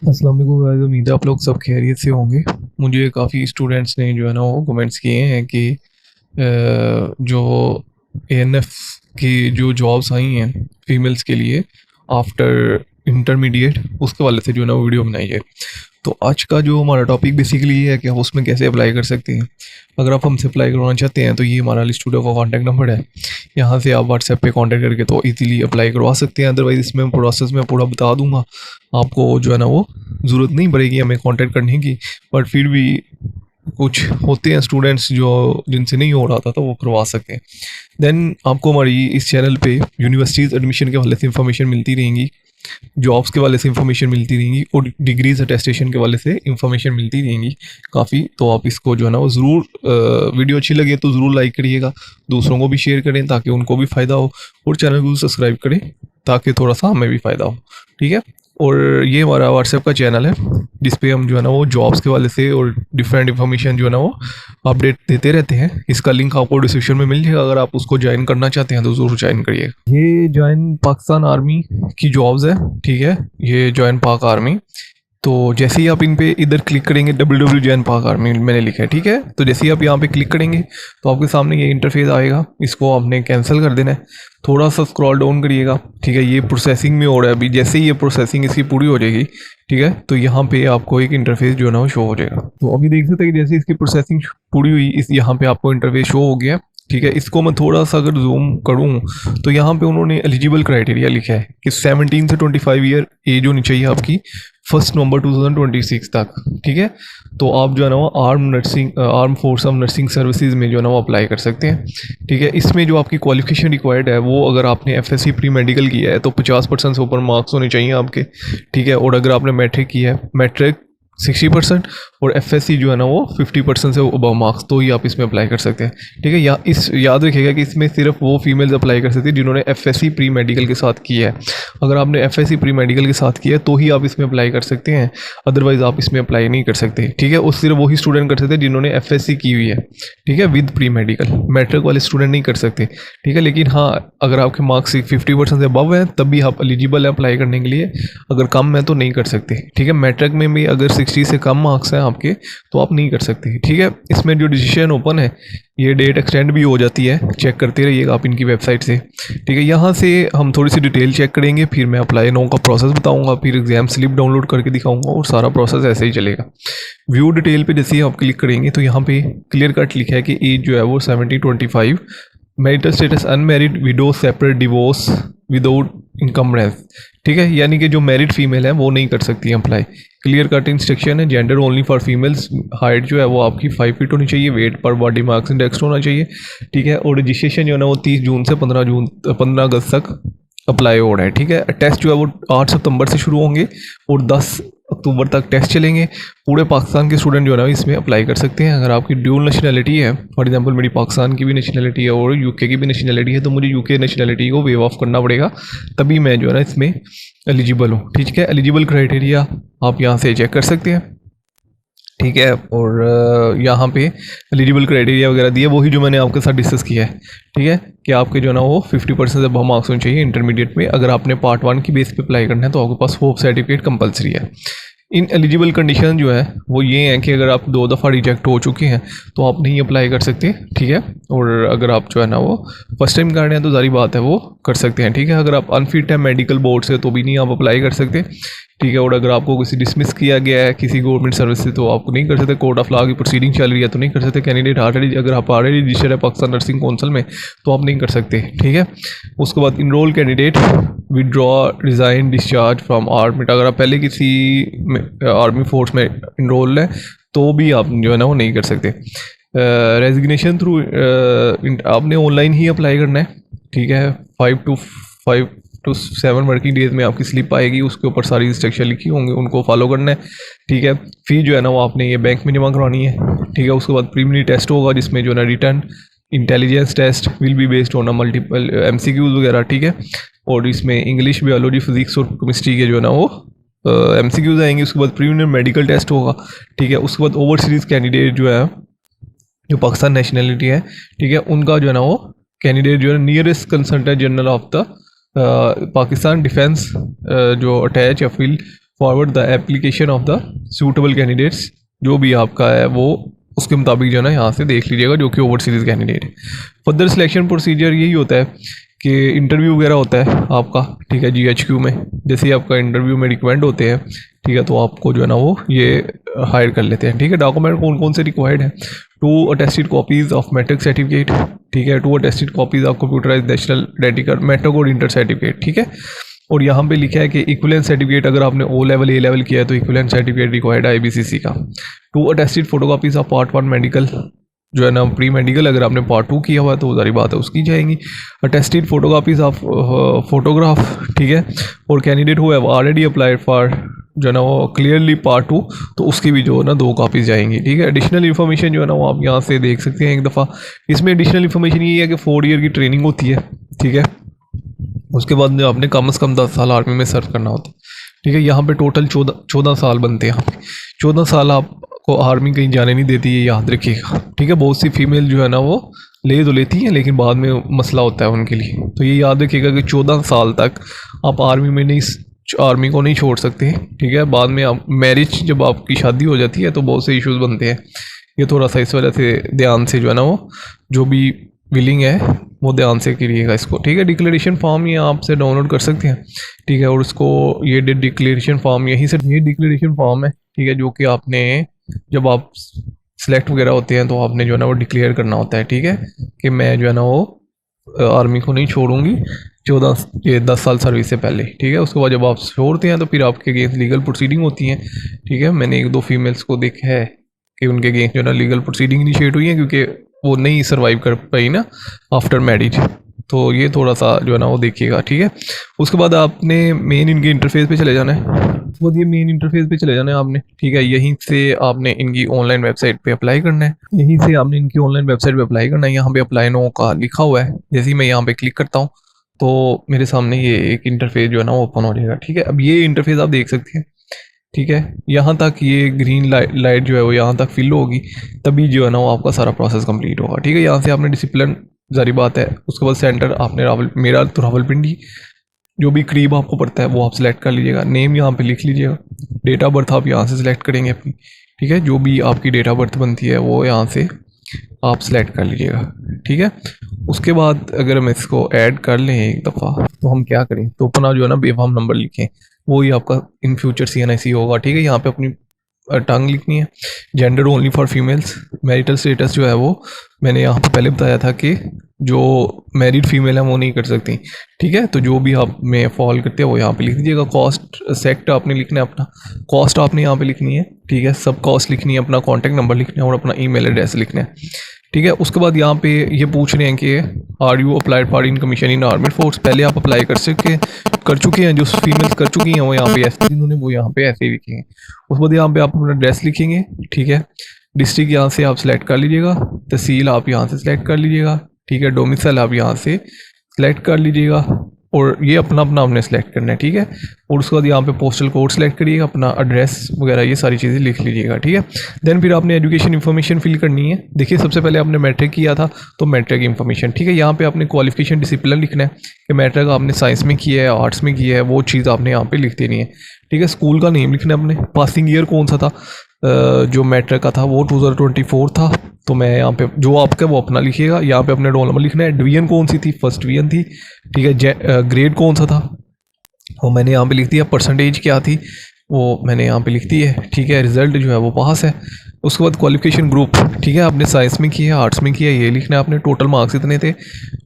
अस्सलाम वालेकुम गाइस, उम्मीद है आप लोग सब खैरियत से होंगे। मुझे काफ़ी स्टूडेंट्स ने जो है ना वो कमेंट्स किए हैं कि जो एएनएफ की जो जॉब्स आई हैं फीमेल्स के लिए आफ्टर इंटरमीडिएट, उसके वाले से जो है ना वीडियो बनाई है। तो आज का जो हमारा टॉपिक बेसिकली ये है कि हम उसमें कैसे अप्लाई कर सकते हैं। अगर आप हमसे अप्लाई करवाना चाहते हैं तो ये हमारा स्टूडियो का कॉन्टैक्ट नंबर है। यहाँ से आप व्हाट्सएप पे कांटेक्ट करके तो इजीली अप्लाई करवा सकते हैं। अदरवाइज़ इसमें प्रोसेस में पूरा बता दूंगा, आपको जो है ना वो ज़रूरत नहीं पड़ेगी हमें कांटेक्ट करने की। बट फिर भी कुछ होते हैं स्टूडेंट्स जो जिनसे नहीं हो रहा था तो वो करवा सकते हैं। देन आपको हमारी इस चैनल पे यूनिवर्सिटीज़ एडमिशन के हवाले से इंफॉर्मेशन मिलती रहेंगी, जॉब्स के वाले से इंफॉर्मेशन मिलती रहेंगी और डिग्रीज अटेस्टेशन के वाले से इंफॉर्मेशन मिलती रहेंगी काफ़ी। तो आप इसको जो है ना वो ज़रूर, वीडियो अच्छी लगे तो ज़रूर लाइक करिएगा, दूसरों को भी शेयर करें ताकि उनको भी फ़ायदा हो, और चैनल को सब्सक्राइब करें ताकि थोड़ा सा हमें भी फ़ायदा हो। ठीक है। और ये हमारा व्हाट्सएप का चैनल है जिस पे हम जो है ना वो जॉब्स के वाले से और डिफरेंट इन्फॉर्मेशन जो है ना वो अपडेट देते रहते हैं। इसका लिंक आपको डिस्क्रिप्शन में मिल जाएगा, अगर आप उसको ज्वाइन करना चाहते हैं तो ज़रूर ज्वाइन करिएगा। ये ज्वाइन पाकिस्तान आर्मी की जॉब्स है। ठीक है, ये ज्वाइन पाक आर्मी। तो जैसे ही आप इन पे इधर क्लिक करेंगे, डब्ल्यू जैन पाक आर्मी मैंने लिखा है। ठीक है, तो जैसे ही आप यहाँ पे क्लिक करेंगे तो आपके सामने ये इंटरफेस आएगा, इसको आपने कैंसिल कर देना है। थोड़ा सा स्क्रॉल डाउन करिएगा। ठीक है, ये प्रोसेसिंग में हो रहा है अभी। जैसे ही ये प्रोसेसिंग इसकी पूरी हो जाएगी, ठीक है, तो यहाँ पे आपको एक इंटरफेस जो है ना वो शो हो जाएगा। तो अभी देख सकते हैं कि जैसे इसकी प्रोसेसिंग पूरी हुई, इस यहाँ पे आपको इंटरफेस शो हो गया। ठीक है, इसको मैं थोड़ा सा अगर जूम करूँ तो यहाँ पे उन्होंने एलिजिबल क्राइटेरिया लिखा है कि 17 से 25 ईयर एज होनी चाहिए आपकी 1 नवंबर 2026 तक। ठीक है, तो आप जो है ना वो arm force of nursing services में जो है ना वो अप्लाई कर सकते हैं। ठीक है, इसमें जो आपकी क्वालिफिकेशन रिक्वायर्ड है वो, अगर आपने एफएससी प्री मेडिकल किया है तो 50% से ऊपर मार्क्स होने चाहिए आपके। ठीक है, और अगर आपने मैट्रिक किया है, मैट्रिक 60% और एफएससी जो है ना वो 50% से अबव मार्क्स, तो ही आप इसमें अप्लाई कर सकते हैं। ठीक है, या इस याद रखिएगा कि इसमें सिर्फ वो फीमेल्स अप्लाई कर सकती है जिन्होंने एफएससी प्री मेडिकल के साथ किया है। अगर आपने एफएससी प्री मेडिकल के साथ किया है तो ही आप इसमें अप्लाई कर सकते हैं, अदरवाइज आप इसमें अप्लाई नहीं कर सकते। ठीक है, वो सिर्फ वही स्टूडेंट कर सकते हैं जिन्होंने एफएससी की हुई है। ठीक है, विद प्री मेडिकल। मैट्रिक वाले स्टूडेंट नहीं कर सकते। ठीक है, लेकिन हाँ, अगर आपके मार्क्स 50% से अबव है तब भी आप एलिजिबल है अप्लाई करने के लिए, अगर कम है तो नहीं कर सकते। ठीक है, मैट्रिक में भी अगर 60 से कम मार्क्स हैं आपके तो आप नहीं कर सकते। ठीक है, इसमें जो डिसीजन ओपन है, ये डेट एक्सटेंड भी हो जाती है, चेक करते रहिएगा आप इनकी वेबसाइट से। ठीक है, यहाँ से हम थोड़ी सी डिटेल चेक करेंगे, फिर मैं अप्लाई नो का प्रोसेस बताऊंगा, फिर एग्जाम स्लिप डाउनलोड करके दिखाऊंगा और सारा प्रोसेस ऐसे ही चलेगा। व्यू डिटेल पे जैसे ही आप क्लिक करेंगे तो यहाँ पे क्लियर कट लिखा है कि एज जो है वो 70-25, marital status unmarried, window, separate, divorce, without encumbrance. ठीक है, यानी कि जो मैरिड फीमेल है वो नहीं कर सकती अप्लाई। क्लियर कट इंस्ट्रक्शन है, gender only for females. Height जो है वो आपकी 5 फीट होनी चाहिए, वेट पर बॉडी मार्क्स इंडेक्स होना चाहिए। ठीक है, और रजिस्ट्रेशन जो है ना वो 30 जून से 15 अगस्त तक अप्लाई हो रहा है। ठीक है, टेस्ट जो है वो 8 सितंबर से शुरू होंगे और 10 अक्टूबर तक टेस्ट चलेंगे। पूरे पाकिस्तान के स्टूडेंट जो है ना इसमें अप्लाई कर सकते हैं। अगर आपकी ड्यूल नेशनैलिटी है, फॉर एग्जांपल मेरी पाकिस्तान की भी नेशनैलिटी है और यूके की भी नेशनैलिटी है, तो मुझे यूके नेशनैलिटी को वेव ऑफ करना पड़ेगा, तभी मैं जो है ना इसमें एलिजिबल हूँ। ठीक है, एलिजिबल क्राइटेरिया आप यहाँ से चेक कर सकते हैं। ठीक है, और यहाँ पे एलिजिबल क्राइटेरिया वगैरह दिए वही जो मैंने आपके साथ डिस्कस किया है। ठीक है, कि आपके जो है ना वो 50% से बहुत मार्क्स होने चाहिए इंटरमीडिएट में। अगर आपने पार्ट 1 की बेस पे अप्लाई करना है तो आपके पास होप सर्टिफिकेट कंपलसरी है। इन एलिजिबल कंडीशन जो है वो ये हैं कि अगर आप 2 दफ़ा रिजेक्ट हो चुके हैं तो आप नहीं अप्लाई कर सकते। ठीक है, और अगर आप जो है ना वो फर्स्ट टाइम कर रहे हैं तो सारी बात है वो कर सकते हैं। ठीक है, अगर आप अनफिट है मेडिकल बोर्ड से तो भी नहीं आप अप्लाई कर सकते। ठीक है, और अगर आपको किसी डिसमिस किया गया है किसी गवर्नमेंट सर्विस से तो आप नहीं कर सकते। कोर्ट ऑफ लॉ की प्रोसीडिंग चल रही है तो नहीं कर सकते। कैंडिडेट ऑलरेडी, अगर आप ऑलरेडी रजिस्टर्ड है पाकिस्तान नर्सिंग काउंसिल में तो आप नहीं कर सकते। ठीक है, उसके बाद enrol candidate withdraw, resign, discharge from army. अगर आप पहले किसी आर्मी फोर्स में इनरोल है तो भी आप जो है ना वो नहीं कर सकते। रेजिग्नेशन थ्रू आपने ऑनलाइन ही अप्लाई करना है। ठीक है, 5 to 7 वर्किंग डेज में आपकी स्लिप आएगी, उसके ऊपर सारी इंस्ट्रक्शन लिखी होंगी, उनको फॉलो करना है। ठीक है, फी जो है ना वो आपने ये बैंक में जमा करवानी है। ठीक है, उसके बाद प्रीलिमिनरी टेस्ट होगा जिसमें जो है ना written intelligence test will be based on multiple MCQs वगैरह। ठीक है, और इसमें इंग्लिश, बायोलॉजी, फिजिक्स और केमिस्ट्री के जो है ना वो एमसीक्यूज आएंगे। उसके बाद प्रीलिमिनरी मेडिकल टेस्ट होगा। ठीक है, उसके बाद ओवरसीज कैंडिडेट जो है, जो पाकिस्तान नेशनैलिटी है, ठीक है, उनका जो है ना वो कैंडिडेट जो है nearest consultant general of the Pakistan defence जो अटैच या field forward the application of the suitable candidates, जो भी आपका है वो उसके मुताबिक जो है ना यहाँ से देख लीजिएगा जो कि ओवरसीज कैंडिडेट है। फर्दर सिलेक्शन प्रोसीजर यही होता है कि इंटरव्यू वगैरह होता है आपका, ठीक है, GHQ में। जैसे ही आपका इंटरव्यू में रिकमेंड होते हैं, ठीक है, तो आपको जो है ना वो ये हायर कर लेते हैं, ठीक है। डॉक्यूमेंट कौन कौन से रिक्वायर्ड है? 2 attested copies of matric certificate, ठीक है, 2 attested copies of computerised national डेटी कार्ड, मेट्रिक और इंटर सर्टिफिकेट, ठीक है। और यहाँ पे लिखा है कि इक्विवेलेंस सर्टिफिकेट, अगर आपने O लेवल A लेवल किया है तो इक्विवेलेंस सर्टिफिकेट रिक्वायर्ड है IBCC का। 2 attested photocopies of part 1 medical, जो है ना प्री मेडिकल, अगर आपने पार्ट 2 किया हुआ है तो सारी बात है उसकी जाएंगी। अटेस्टेड फोटोकॉपीज़ ऑफ फोटोग्राफ, ठीक है। और candidate who have already applied for जो है ना वो क्लियरली पार्ट 2, तो उसकी भी जो है ना 2 कॉपीज़ जाएंगी, ठीक है। एडिशनल इन्फॉर्मेशन जो है ना वो आप यहाँ से देख सकते हैं एक दफ़ा। इसमें एडिशनल इन्फॉर्मेशन ये है कि 4 ईयर की ट्रेनिंग होती है, ठीक है। उसके बाद में आपने कम से कम 10 साल आर्मी में सर्व करना होता है, ठीक है। यहाँ पे टोटल 14 साल बनते हैं यहाँ पे। 14 साल आपको आर्मी कहीं जाने नहीं देती, ये याद रखिएगा, ठीक है। बहुत सी फीमेल जो है ना वो ले तो लेती हैं लेकिन बाद में मसला होता है उनके लिए, तो ये याद रखिएगा कि 14 साल तक आप आर्मी को नहीं छोड़ सकते, ठीक है। बाद में आप मैरिज, जब आपकी शादी हो जाती है तो बहुत से इश्यूज़ बनते हैं। ये थोड़ा सा इस वजह से ध्यान से जो है ना वो जो भी विलिंग है वो ध्यान से करिएगा इसको, ठीक है। डिक्लेरेशन फॉर्म ये आपसे डाउनलोड कर सकते हैं, ठीक है। और उसको ये डिक्लेरेशन फॉर्म यहीं से, ये डिक्लेरेशन फॉर्म है, ठीक है, जो कि आपने जब आप सेलेक्ट वगैरह होते हैं तो आपने जो है ना वो डिक्लेयर करना होता है, ठीक है, कि मैं जो है ना वो आर्मी को नहीं छोड़ूंगी 10 साल सर्विस से पहले, ठीक है। उसके बाद जब आप छोड़ते हैं तो फिर आपके अगेंस्ट लीगल प्रोसीडिंग होती हैं, ठीक है। मैंने 1-2 फीमेल्स को देखा है कि उनके अगेंस्ट जो है ना लीगल प्रोसीडिंग इनिशिएट हुई है क्योंकि वो नहीं सर्वाइव कर पाई ना आफ्टर मैरिज, तो ये थोड़ा सा जो है ना वो देखिएगा, ठीक है। उसके बाद आपने मेन इनके इंटरफेस पे चले जाना है, उसके बाद ये मेन इंटरफेस पे चले जाना है आपने, ठीक है। यहीं से आपने इनकी ऑनलाइन वेबसाइट पे अप्लाई करना है, यहीं से आपने इनकी ऑनलाइन वेबसाइट पे अप्लाई करना है। यहाँ पे अप्लाई नो का लिखा हुआ है, जैसे ही मैं यहाँ पे क्लिक करता हूँ तो मेरे सामने ये एक इंटरफेस जो है ना वो ओपन हो जाएगा, ठीक है। अब ये इंटरफेस आप देख सकते हैं, ठीक है। यहाँ तक ये ग्रीन लाइट जो है वो यहाँ तक फिल होगी, तभी जो है ना वो आपका सारा प्रोसेस कंप्लीट होगा, ठीक है। यहाँ से आपने डिसिप्लिन, जारी बात है। उसके बाद सेंटर आपने मेरा तो रावलपिंडी, जो भी करीब आपको पड़ता है वो आप सिलेक्ट कर लीजिएगा। नेम यहाँ पे लिख लीजिएगा। डेट ऑफ बर्थ आप यहाँ से सिलेक्ट करेंगे अपनी, ठीक है। जो भी आपकी डेट ऑफ बर्थ बनती है वो यहाँ से आप सिलेक्ट कर लीजिएगा, ठीक है। उसके बाद अगर हम इसको ऐड कर लें एक दफ़ा तो हम क्या करें, तो अपना जो है ना बेफाम नंबर लिखें, वो ही आपका इन फ्यूचर CNIC होगा, ठीक है। यहाँ पे अपनी टंग लिखनी है। Gender only for females. Marital status जो है वो मैंने यहाँ पे पहले बताया था कि जो मैरिड फीमेल है वो नहीं कर सकती, ठीक है। तो जो भी आप में फॉल करते हैं वो यहाँ पे लिख दीजिएगा। कॉस्ट सेक्ट आपने लिखना है, अपना कॉस्ट आपने यहाँ पे लिखनी है, ठीक है। सब कॉस्ट लिखनी है, अपना कॉन्टैक्ट नंबर लिखना है और अपना ईमेल एड्रेस लिखना है, ठीक है। उसके बाद यहाँ पे ये पूछ रहे हैं कि are you applied for in commission in army force. पहले आप अप्लाई कर चुके हैं, जो फीमेल्स कर चुकी हैं वो यहाँ पे ऐसे, जिन्होंने वो यहाँ पे ऐसे ही लिखेंगे। उसके बाद यहाँ पे आप अपना एड्रेस लिखेंगे, ठीक है। डिस्ट्रिक्ट यहाँ से आप सिलेक्ट कर लीजिएगा, तहसील आप यहाँ से सिलेक्ट कर लीजिएगा, ठीक है। डोमिसाइल आप यहाँ से सिलेक्ट कर लीजिएगा और ये अपना अपना आपने सेलेक्ट करना है, ठीक है। और उसके बाद यहाँ पे पोस्टल कोड सेलेक्ट करिएगा, अपना एड्रेस वगैरह ये सारी चीज़ें लिख लीजिएगा, ठीक है। देन फिर आपने एजुकेशन इन्फॉर्मेशन फिल करनी है। देखिए सबसे पहले आपने मैट्रिक किया था तो मैट्रिक इन्फॉर्मेशन, ठीक है। यहाँ पे आपने क्वालिफिकेशन डिसिप्लिन लिखना है कि मैट्रिक आपने साइंस में किया है, आर्ट्स में किया है, वो चीज़ आपने यहाँ पर लिख देनी है, ठीक है। स्कूल का नेम लिखना है अपने। पासिंग ईयर कौन सा था, जो मैट्रिक का था वो 2024 था, तो मैं यहाँ पे जो आपका वो अपना लिखिएगा। यहाँ पे अपने रोल नंबर लिखना है। डिवीजन कौन सी थी, फर्स्ट डिवीजन थी, ठीक है। ग्रेड कौन सा था वो मैंने यहाँ पे लिख दिया। परसेंटेज क्या थी वो मैंने यहाँ पे लिख दी है, ठीक है। रिजल्ट जो है वो पास है। उसके बाद क्वालिफिकेशन ग्रुप, ठीक है, आपने साइंस में किया है, आर्ट्स में किया है, ये लिखना है आपने। टोटल मार्क्स इतने थे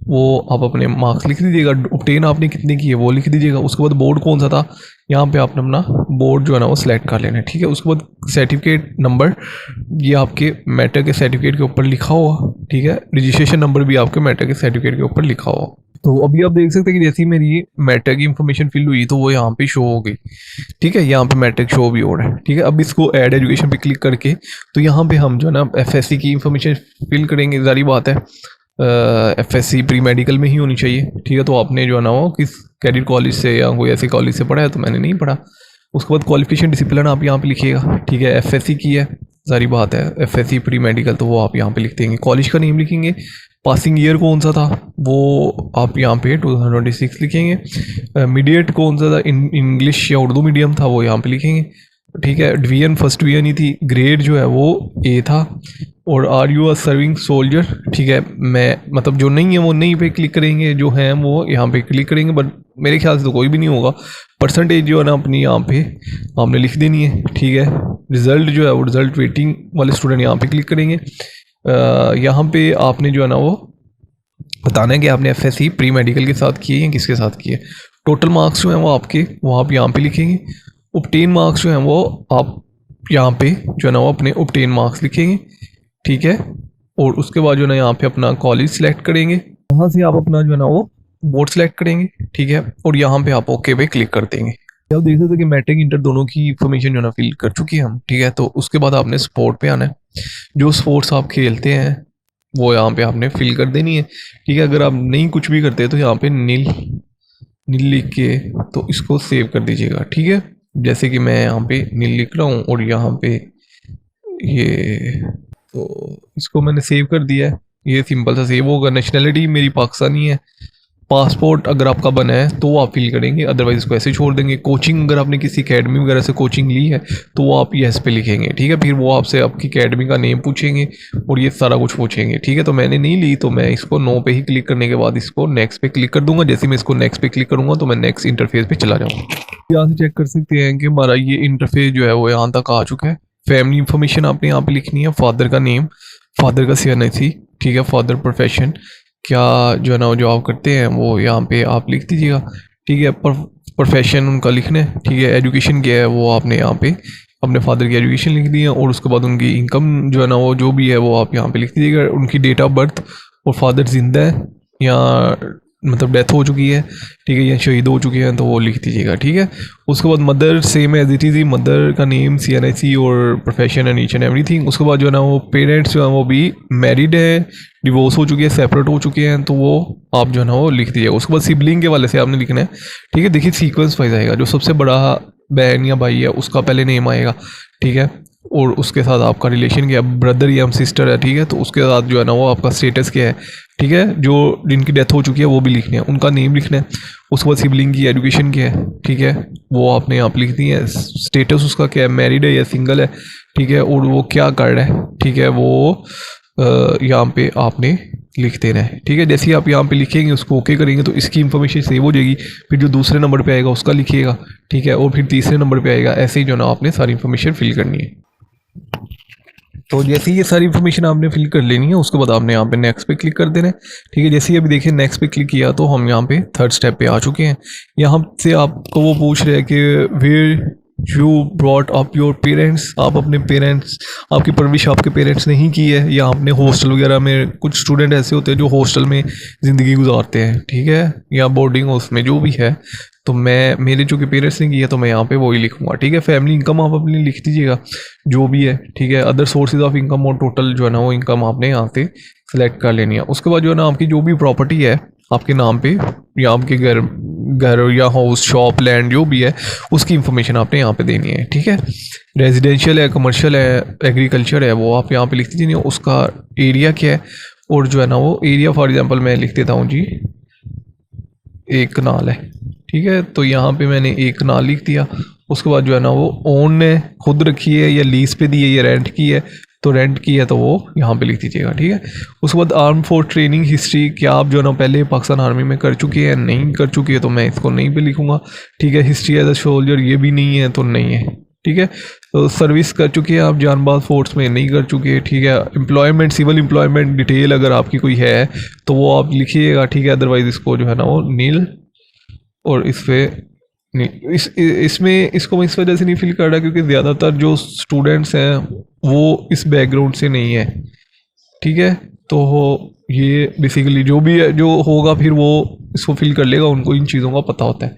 वो आप अपने मार्क्स लिख दीजिएगा। ऑब्टेन आपने कितने किए वो लिख दीजिएगा। उसके बाद बोर्ड कौन सा था, यहाँ पे आपने अपना बोर्ड जो है ना वो सिलेक्ट कर लेना है, ठीक है। उसके बाद सर्टिफिकेट नंबर, ये आपके मैट्रिक के सर्टिफिकेट के ऊपर लिखा हुआ, ठीक है। रजिस्ट्रेशन नंबर भी आपके मैट्रिक के सर्टिफिकेट के ऊपर लिखा हुआ। तो अभी आप देख सकते हैं कि जैसे ही मेरी मैट्रिक की इन्फॉर्मेशन फिल हुई तो वो यहाँ पे शो हो गई, ठीक है। यहाँ पे मैट्रिक शो भी हो रहा है, ठीक है। अब इसको ऐड एजुकेशन पे क्लिक करके तो यहाँ पे हम जो है ना FSC की इन्फॉर्मेशन फिल करेंगे। सारी बात है FSC प्री मेडिकल में ही होनी चाहिए, ठीक है। तो आपने जो है ना वो किस कैडेट कॉलेज से या कोई ऐसे कॉलेज से पढ़ा है, तो मैंने नहीं पढ़ा। उसके बाद क्वालिफिकेशन डिसिप्लिन आप यहाँ पे लिखिएगा, ठीक है। FSC की है सारी बात है। एफएससी प्री मेडिकल तो वो आप यहाँ पे लिख देंगे, कॉलेज का नेम लिखेंगे, पासिंग ईयर कौन सा था वो आप यहाँ पे 2026 लिखेंगे, मीडिएट कौन सा था, इंग्लिश या उर्दू मीडियम था वो यहाँ पे लिखेंगे, ठीक है। डिवीजन फर्स्ट डिवीजन ही थी, ग्रेड जो है वो ए था, और are you a serving soldier, ठीक है। मैं मतलब जो नहीं है वो नहीं पे क्लिक करेंगे, जो हैं वो यहाँ पे क्लिक करेंगे, बट मेरे ख्याल से तो कोई भी नहीं होगा। परसेंटेज जो है ना अपनी यहाँ पे आपने लिख देनी है, ठीक है। रिज़ल्ट जो है वो रिज़ल्ट वेटिंग वाले स्टूडेंट यहाँ पे क्लिक करेंगे। यहाँ पे आपने जो है ना वो बताना है कि आपने एफएससी प्री मेडिकल के साथ किए या किसके साथ किए। टोटल मार्क्स जो हैं वो आपके वो आप यहाँ पे लिखेंगे। ऑब्टेन मार्क्स जो हैं वो आप यहाँ पे जो है ना वो अपने ऑब्टेन मार्क्स लिखेंगे, ठीक है। और उसके बाद जो है ना यहाँ पे अपना कॉलेज सेलेक्ट करेंगे, वहाँ से आप अपना जो है ना वो बोर्ड सेलेक्ट करेंगे, ठीक है। और यहाँ पे आप ओके पे क्लिक कर देंगे। आप देख सकते हैं कि मैट्रिक इंटर दोनों की इन्फॉर्मेशन जो है ना फिल कर चुकी है हम, ठीक है। तो उसके बाद आपने स्पोर्ट पे आना है, जो स्पोर्ट्स आप खेलते हैं वो यहाँ पे आपने फिल कर देनी है, ठीक है। अगर आप नहीं कुछ भी करते तो यहाँ पे नील नील लिख के तो इसको सेव कर दीजिएगा, ठीक है। जैसे कि मैं यहाँ पे नील लिख रहा हूँ और यहाँ पे ये, तो इसको मैंने सेव कर दिया है, ये सिंपल सा सेव होगा। नेशनलिटी मेरी पाकिस्तानी है, पासपोर्ट अगर आपका बना है तो वो आप फिल करेंगे, अदरवाइज इसको ऐसे छोड़ देंगे। कोचिंग अगर आपने किसी अकेडमी वगैरह से कोचिंग ली है तो वो आप येस पे लिखेंगे, ठीक है। फिर वो आपसे आपकी अकेडमी का नेम पूछेंगे और ये सारा कुछ पूछेंगे, ठीक है। तो मैंने नहीं ली तो मैं इसको नो पे ही क्लिक करने के बाद इसको नेक्स्ट पे क्लिक कर दूंगा। जैसे मैं इसको नेक्स्ट पे क्लिक करूँगा तो मैं नेक्स्ट इंटरफेस पे चला जाऊँगा। यहाँ से चेक कर सकते हैं कि हमारा ये इंटरफेस जो है वो यहाँ तक आ चुका है। फैमिली इंफॉर्मेशन आपने यहाँ पे लिखनी है, फादर का नेम, फादर का CNIC, ठीक है। फादर प्रोफेशन क्या जो है ना जो आप करते हैं वो यहाँ पे आप लिख दीजिएगा, ठीक है। प्रोफेशन उनका लिखना है, ठीक है। एजुकेशन क्या है वो आपने यहाँ पे अपने फादर की एजुकेशन लिख दी है, और उसके बाद उनकी इनकम जो है ना वो जो भी है वो आप यहाँ पे लिख दीजिएगा। उनकी डेट ऑफ बर्थ, और फादर जिंदा है या मतलब डेथ हो चुकी है, ठीक है, या शहीद हो चुके हैं तो वो लिख दीजिएगा, ठीक है। उसके बाद mother same as it is ही, मदर का नेम, CNIC और profession and each and everything. उसके बाद जो है ना वो पेरेंट्स जो है वो भी मैरिड है, डिवोर्स हो चुकी है, सेपरेट हो चुके हैं, तो वो आप जो है ना वो लिख दीजिएगा। उसके बाद सिबलिंग के वाले से आपने लिखना है, ठीक है। देखिए सीक्वेंस वाइज आएगा, जो सबसे बड़ा बहन या भाई है उसका पहले नेम आएगा, ठीक है। और उसके साथ आपका रिलेशन क्या है, ब्रदर या सिस्टर है, ठीक है। तो उसके साथ जो है ना वो आपका स्टेटस क्या है, ठीक है। जो जिनकी डेथ हो चुकी है वो भी लिखने हैं, उनका नेम लिखना है। उसके बाद सिबलिंग की एजुकेशन क्या है, ठीक है, वो आपने यहाँ पे लिख दी है। स्टेटस उसका क्या है, मैरिड है या सिंगल है, ठीक है। और वो क्या कर रहा है, ठीक है, वो यहाँ पे आपने लिख देना है, ठीक है। जैसे ही आप यहाँ पे लिखेंगे उसको ओके करेंगे तो इसकी इन्फॉर्मेशन सेव हो जाएगी। फिर जो दूसरे नंबर पे आएगा उसका लिखिएगा, ठीक है। और फिर तीसरे नंबर पे आएगा, ऐसे ही जो ना आपने सारी इन्फॉर्मेशन फिल करनी है। तो जैसे ही ये सारी इन्फॉर्मेशन आपने फिल कर लेनी है उसके बाद आपने यहाँ पे नेक्स्ट पे क्लिक कर देना है, ठीक है। जैसे ही अभी देखिए नेक्स्ट पे क्लिक किया तो हम यहाँ पे थर्ड स्टेप पे आ चुके हैं। यहाँ से आपको वो पूछ रहे हैं कि where you brought up your parents, आप अपने पेरेंट्स, आपकी परवरिश आपके पेरेंट्स ने ही की है, या आपने हॉस्टल वगैरह में, कुछ स्टूडेंट ऐसे होते हैं जो हॉस्टल में ज़िंदगी गुजारते हैं, ठीक है, या बोर्डिंग हाउस में जो भी है। तो मैं मेरे चूँकि पेरेंट्स ने किया तो मैं यहाँ पे वही लिखूँगा, ठीक है। फैमिली इनकम आप अपनी लिख दीजिएगा जो भी है, ठीक है। अदर सोर्सेज ऑफ इनकम और टोटल जो है ना वो इनकम आपने यहाँ से सेलेक्ट कर लेनी है। उसके बाद जो है ना आपकी जो भी प्रॉपर्टी है आपके नाम पे, या आपके घर या हाउस, शॉप, लैंड जो भी है उसकी इन्फॉर्मेशन आपने यहाँ पे देनी है, ठीक है। रेजिडेंशियल है, कमर्शियल है, एग्रीकल्चर है, वो आप यहाँ पे लिख दीजिए। उसका एरिया क्या है, और जो है ना वो एरिया फॉर एग्जांपल मैं लिख देता हूँ जी 1 कनाल है, ठीक है। तो यहाँ पे मैंने 1 कनाल लिख दिया। उसके बाद जो है ना वो ओन ने खुद रखी है या लीज पे दी है या रेंट की है, तो रेंट की है तो वो यहाँ पे लिख दीजिएगा, ठीक है। उसके बाद आर्म फोर्स ट्रेनिंग हिस्ट्री, क्या आप जो है ना पहले पाकिस्तान आर्मी में कर चुके हैं, नहीं कर चुकी है तो मैं इसको नहीं पे लिखूँगा, ठीक है। हिस्ट्री एज अ सोल्जर ये भी नहीं है तो नहीं है, ठीक है। तो सर्विस कर चुके हैं आप जानबाज फोर्स में, नहीं कर चुके, ठीक है। एम्प्लॉयमेंट, सिविल एम्प्लॉयमेंट डिटेल अगर आपकी कोई है तो वो आप लिखिएगा, ठीक है। अदरवाइज़ इसको जो है ना वो नील, और इस पे नहीं, इसमें इसको मैं इस वजह से नहीं फिल कर रहा क्योंकि ज़्यादातर जो स्टूडेंट्स हैं वो इस बैकग्राउंड से नहीं है, ठीक है। तो ये बेसिकली जो भी है, जो होगा फिर वो इसको फिल कर लेगा, उनको इन चीज़ों का पता होता है,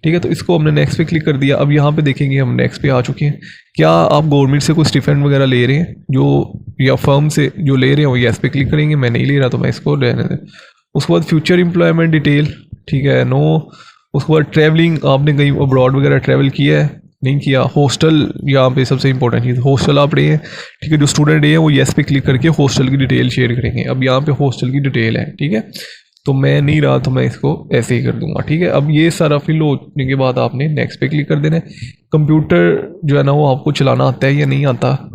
ठीक है। तो इसको हमने नेक्स्ट पे क्लिक कर दिया। अब यहाँ पे देखेंगे हम नेक्स्ट पे आ चुके हैं। क्या आप गवर्नमेंट से कोई स्टिपेंड वगैरह ले रहे हैं जो, या फर्म से जो ले रहे हैं वो येस पे क्लिक करेंगे। मैं नहीं ले रहा तो मैं इसको रहने दें। उसके बाद फ्यूचर एम्प्लॉयमेंट डिटेल, ठीक है, नो। उसके बाद ट्रैवलिंग, आपने कहीं अब्रॉड वगैरह ट्रैवल किया है नहीं किया, हॉस्टल यहाँ पे सबसे इंपॉर्टेंट चीज़, हॉस्टल आप रहे हैं, ठीक है, जो स्टूडेंट रहे हैं वो येस पे क्लिक करके हॉस्टल की डिटेल शेयर करेंगे। अब यहाँ पे हॉस्टल की डिटेल है, ठीक है, तो मैं नहीं रहा तो मैं इसको ऐसे ही कर दूंगा, ठीक है। अब ये सारा फिल होने के बाद आपने नेक्स्ट पे क्लिक कर देना है। कंप्यूटर जो है ना वो आपको चलाना आता है या नहीं आता,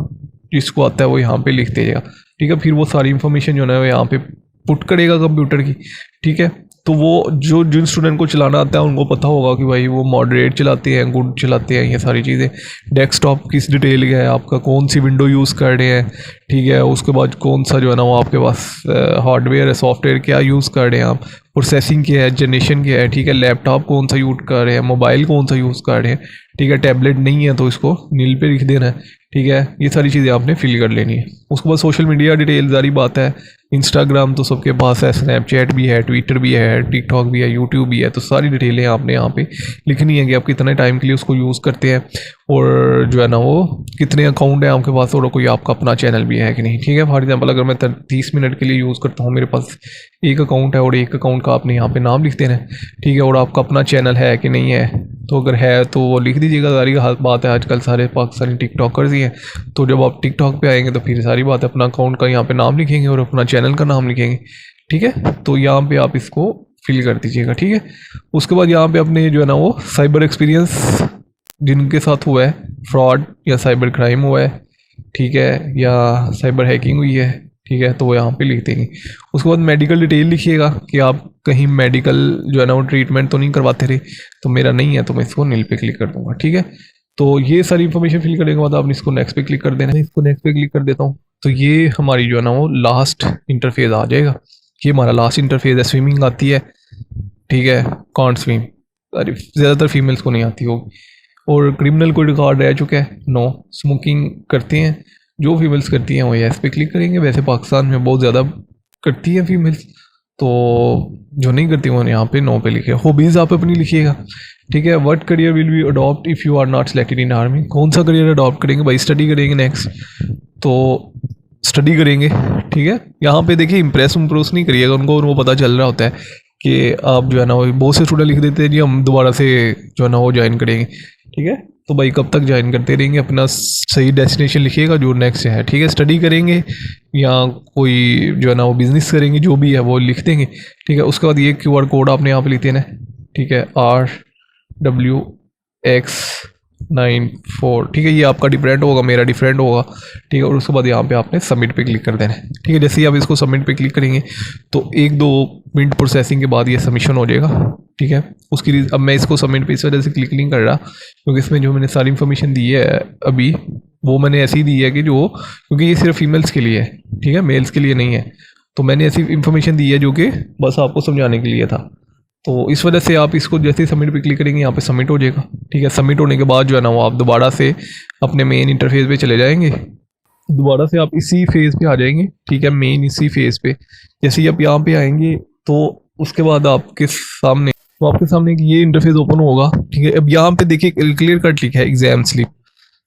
जिसको आता है वो यहाँ पे लिख दीजिएगा, ठीक है। फिर वो सारी इन्फॉर्मेशन जो है ना वो यहाँ पे पुट करेगा कंप्यूटर की, ठीक है। तो वो जो जिन स्टूडेंट को चलाना आता है उनको पता होगा कि भाई वो मॉडरेट चलाते हैं, गुड चलाते हैं, ये सारी चीज़ें। डेस्कटॉप किस डिटेल का है आपका, कौन सी विंडो यूज़ कर रहे हैं, ठीक है। उसके बाद कौन सा जो है ना वो आपके पास हार्डवेयर है, सॉफ्टवेयर क्या यूज़ कर रहे हैं आप, प्रोसेसिंग क्या है, जनरेशन क्या है, ठीक है। लैपटॉप कौन सा यूज़ कर रहे हैं, मोबाइल कौन सा यूज़ कर रहे हैं, ठीक है। टैबलेट नहीं है तो इसको नील पे लिख देना है, ठीक है। ये सारी चीज़ें आपने फिल कर लेनी है। उसके बाद सोशल मीडिया डिटेल सारी बात है, इंस्टाग्राम तो सबके पास है, स्नैपचैट भी है, ट्विटर भी है, टिकटॉक भी है, यूट्यूब भी है, तो सारी डिटेलें आपने यहाँ पे लिखनी है कि आप कितने टाइम के लिए उसको यूज़ करते हैं और जो है ना वो कितने अकाउंट है आपके पास और कोई आपका अपना चैनल भी है कि नहीं, ठीक है। फॉर एग्जांपल अगर मैं 30 मिनट के लिए यूज़ करता हूँ, मेरे पास एक अकाउंट है और एक अकाउंट का आपने यहाँ पे नाम लिख देना है, ठीक है। और आपका अपना चैनल है कि नहीं है, तो अगर है तो वो लिख दीजिएगा, सारी बात है। आजकल सारे पाकिस्तानी टिकटॉकर्स ही हैं, तो जब आप टिकटॉक पे आएंगे तो फिर सारी बात है, अपना अकाउंट का यहाँ पे नाम लिखेंगे और अपना चैनल का नाम लिखेंगे, ठीक है। तो यहाँ पे आप इसको फिल कर दीजिएगा, ठीक है। उसके बाद यहाँ पे अपने जो है ना वो साइबर एक्सपीरियंस जिनके साथ हुआ है, फ्रॉड या साइबर क्राइम हुआ है, ठीक है, या साइबर हैकिंग हुई है, ठीक है, तो वो यहाँ पे लिख देंगे। उसके बाद मेडिकल डिटेल लिखिएगा कि आप कहीं मेडिकल जो है ना वो ट्रीटमेंट तो नहीं करवाते रहे, तो मेरा नहीं है तो मैं इसको नील पे क्लिक कर दूंगा, ठीक है। तो ये सारी इन्फॉर्मेशन फिल करने के बाद आपने इसको नेक्स्ट पे क्लिक कर देना है। इसको नेक्स्ट पे क्लिक कर देता हूँ तो ये हमारी जो है ना वो लास्ट इंटरफेस आ जाएगा। ये हमारा लास्ट इंटरफेस है। स्विमिंग आती है, ठीक है, कांट स्विम, अरे ज़्यादातर फीमेल्स को नहीं आती होगी। और क्रिमिनल कोई रिकॉर्ड रह चुका है, नो। स्मोकिंग करते हैं, जो फीमेल्स करती हैं वो यस पे क्लिक करेंगे। वैसे पाकिस्तान में बहुत ज़्यादा करती हैं फीमेल्स, तो जो नहीं करती वो यहाँ पे नो पे लिखे। हॉबीज़ आप अपनी लिखिएगा, ठीक है। What career will be adopt if you are not selected in army, कौन सा करियर अडॉप्ट करेंगे भाई, स्टडी करेंगे नेक्स्ट, तो स्टडी करेंगे, ठीक है। यहाँ पे देखिए इम्प्रेस नहीं करिएगा उनको, और वो पता चल रहा होता है कि आप जो है ना वो बहुत से स्टूडेंट लिख देते हैं जी हम दोबारा से जो है ना वो ज्वाइन करेंगे, ठीक है। तो भाई कब तक ज्वाइन करते रहेंगे, अपना सही डेस्टिनेशन लिखिएगा जो नेक्स्ट है, ठीक है। स्टडी करेंगे या कोई जो है ना वो बिज़नेस करेंगे, जो भी है वो लिख देंगे, ठीक है। उसके बाद ये QR कोड आपने यहाँ पे लिख देना है, ठीक है, RWX94, ठीक है। ये आपका डिफरेंट होगा, मेरा डिफरेंट होगा, ठीक है। और उसके बाद यहाँ पे आपने सबमिट पे क्लिक कर देना है, ठीक है। जैसे ही आप इसको सबमिट पे क्लिक करेंगे तो 1-2 मिनट प्रोसेसिंग के बाद ये सबमिशन हो जाएगा, ठीक है। उसकी अब मैं इसको सबमिट पे इस वजह से क्लिक नहीं कर रहा क्योंकि इसमें जो मैंने सारी इन्फॉर्मेशन दी है अभी वो मैंने ऐसी दी है कि जो, क्योंकि ये सिर्फ फीमेल्स के लिए है, ठीक है, मेल्स के लिए नहीं है। तो मैंने ऐसी इन्फॉर्मेशन दी है जो कि बस आपको समझाने के लिए था। तो इस वजह से आप इसको जैसे ही सबमिट पे क्लिक करेंगे यहाँ पे सबमिट हो जाएगा, ठीक है। सबमिट होने के बाद जो है ना वो आप दोबारा से अपने मेन इंटरफेस पे चले जाएंगे, दोबारा से आप इसी फेज़ पे आ जाएंगे, ठीक है, मेन इसी फेज़ पे। जैसे ही आप यहाँ पे आएंगे तो उसके बाद आपके सामने एक ये इंटरफेस ओपन होगा, ठीक है। अब यहाँ पे देखिए क्लियर कट लिखा है एग्जाम स्लिप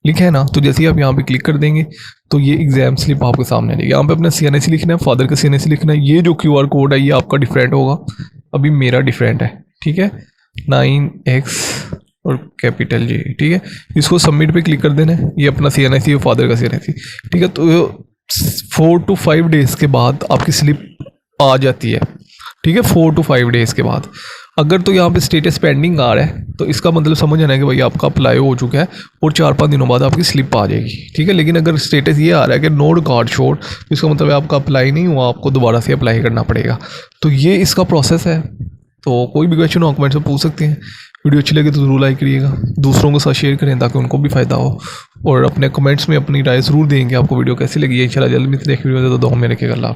लिखा है ना, तो जैसे ही आप यहाँ पे क्लिक कर देंगे तो ये एग्जाम स्लिप आपके सामने आ जाएगी। यहाँ पे अपना CNSE लिखना है, फादर का CNSE लिखना है। ये जो QR कोड है ये आपका डिफरेंट होगा, अभी मेरा डिफरेंट है, ठीक है, 9X और कैपिटल J, ठीक है। इसको सबमिट पे क्लिक कर देना है। ये अपना CNSE और फादर का CNSE, ठीक है। तो 4 to 5 डेज़ के बाद आपकी स्लिप आ जाती है, ठीक है, 4 to 5 डेज़ के बाद। अगर तो यहाँ पे स्टेटस पेंडिंग आ रहा है तो इसका मतलब समझ आना है कि भाई आपका अप्लाई हो चुका है और 4-5 दिनों बाद आपकी स्लिप आ जाएगी, ठीक है। लेकिन अगर स्टेटस ये आ रहा है कि नो रिकॉर्ड शोड, तो इसका मतलब है आपका अप्लाई नहीं हुआ, आपको दोबारा से अप्लाई करना पड़ेगा। तो ये इसका प्रोसेस है। तो कोई भी क्वेश्चन हो कमेंट से पूछ सकते हैं। वीडियो अच्छी लगे तो ज़रूर लाइक करिएगा, दूसरों के साथ शेयर करें ताकि उनको भी फ़ायदा हो, और अपने कमेंट्स में अपनी राय ज़रूर देंगे आपको वीडियो कैसी लगी है। इंशाल्लाह जल्द मिलते हैं एक वीडियो में, तो दुआ में रखिएगा। अल्लाह।